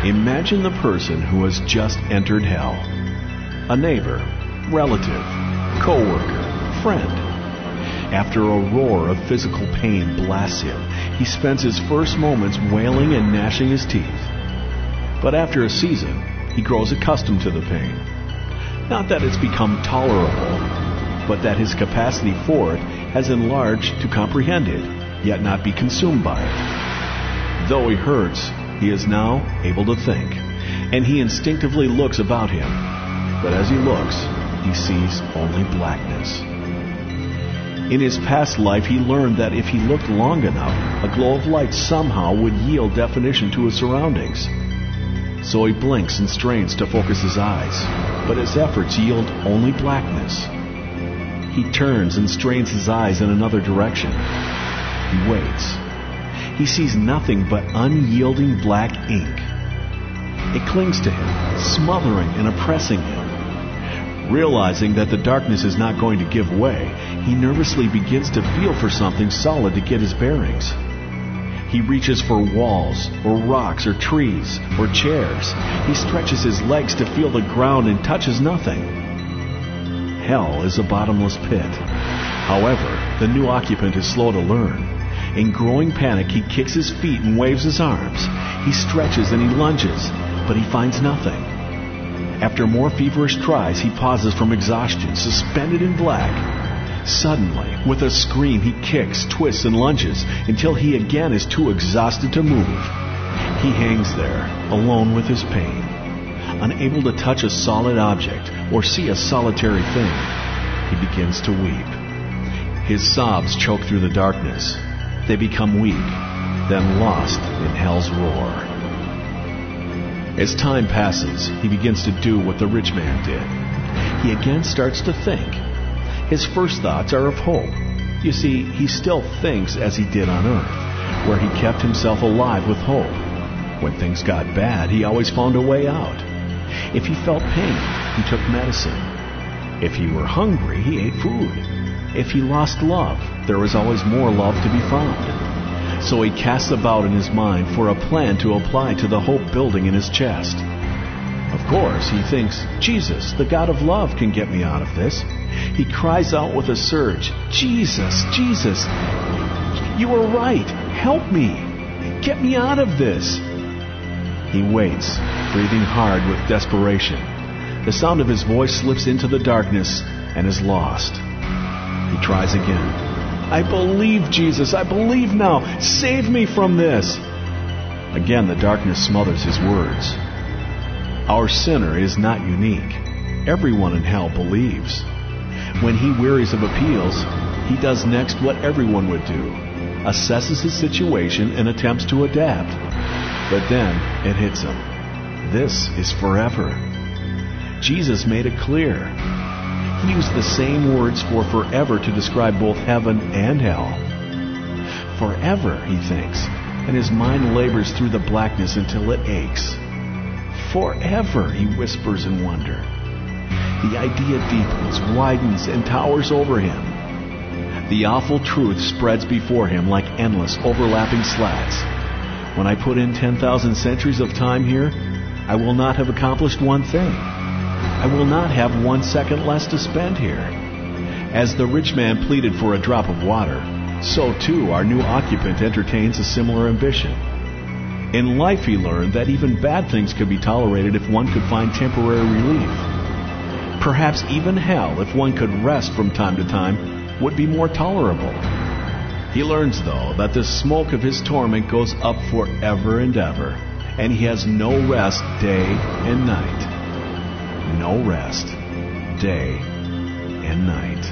Imagine the person who has just entered hell. A neighbor, relative, co-worker, friend. After a roar of physical pain blasts him, he spends his first moments wailing and gnashing his teeth. But after a season, he grows accustomed to the pain. Not that it's become tolerable, but that his capacity for it has enlarged to comprehend it, yet not be consumed by it. Though he hurts, he is now able to think, and he instinctively looks about him. But as he looks, he sees only blackness. In his past life, he learned that if he looked long enough, a glow of light somehow would yield definition to his surroundings. So he blinks and strains to focus his eyes, but his efforts yield only blackness. He turns and strains his eyes in another direction. He waits. He sees nothing but unyielding black ink. It clings to him, smothering and oppressing him. Realizing that the darkness is not going to give way, he nervously begins to feel for something solid to get his bearings. He reaches for walls, or rocks, or trees, or chairs. He stretches his legs to feel the ground and touches nothing. Hell is a bottomless pit. However, the new occupant is slow to learn. In growing panic, he kicks his feet and waves his arms. He stretches and he lunges, but he finds nothing. After more feverish tries, he pauses from exhaustion, suspended in black. Suddenly, with a scream, he kicks, twists, and lunges until he again is too exhausted to move. He hangs there, alone with his pain, unable to touch a solid object or see a solitary thing. He begins to weep. His sobs choke through the darkness. They become weak, then lost in hell's roar. As time passes, he begins to do what the rich man did. He again starts to think. His first thoughts are of hope. You see, he still thinks as he did on earth, where he kept himself alive with hope. When things got bad, he always found a way out. If he felt pain, he took medicine. If he were hungry, he ate food. If he lost love, there was always more love to be found. So he casts about in his mind for a plan to apply to the hope building in his chest. Of course, he thinks, Jesus, the God of love, can get me out of this. He cries out with a surge, Jesus, Jesus, you are right. Help me. Get me out of this. He waits, breathing hard with desperation. The sound of his voice slips into the darkness and is lost. He tries again. I believe, Jesus. I believe now. Save me from this. Again, the darkness smothers his words. Our sinner is not unique. Everyone in hell believes. When he wearies of appeals, he does next what everyone would do, assesses his situation and attempts to adapt. But then it hits him. This is forever. Jesus made it clear. He used the same words for forever to describe both heaven and hell. Forever, he thinks, and his mind labors through the blackness until it aches. Forever, he whispers in wonder. The idea deepens, widens, and towers over him. The awful truth spreads before him like endless, overlapping slats. When I put in 10,000 centuries of time here, I will not have accomplished one thing. I will not have 1 second less to spend here. As the rich man pleaded for a drop of water, so too our new occupant entertains a similar ambition. In life he learned that even bad things could be tolerated if one could find temporary relief. Perhaps even hell, if one could rest from time to time, would be more tolerable. He learns, though, that the smoke of his torment goes up forever and ever, and he has no rest day and night. No rest, day and night.